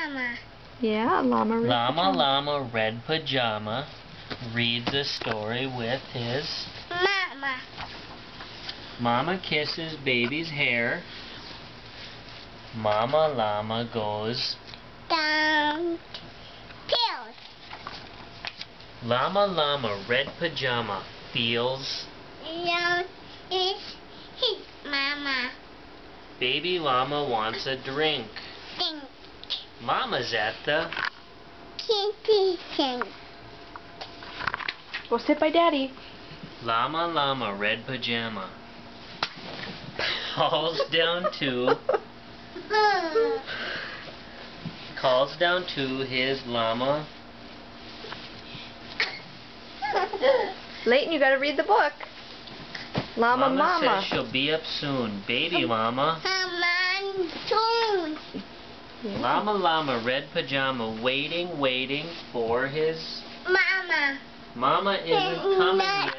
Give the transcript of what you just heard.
Mama. Yeah, llama red Llama pajama. Llama Red Pajama reads a story with his Mama. Mama kisses baby's hair. Mama Llama goes Down. Pills. Llama Llama Red Pajama feels Down is his mama. Baby Llama wants a drink. Think. Mama's at the Kitchen. Go sit by Daddy. Llama Llama Red Pajama calls down to his llama. Layton, you gotta read the book. Llama Mama. says she'll be up soon. Baby Llama. Come on, soon. Yeah. Llama Llama Red Pajama waiting for his Mama. Mama isn't coming yet.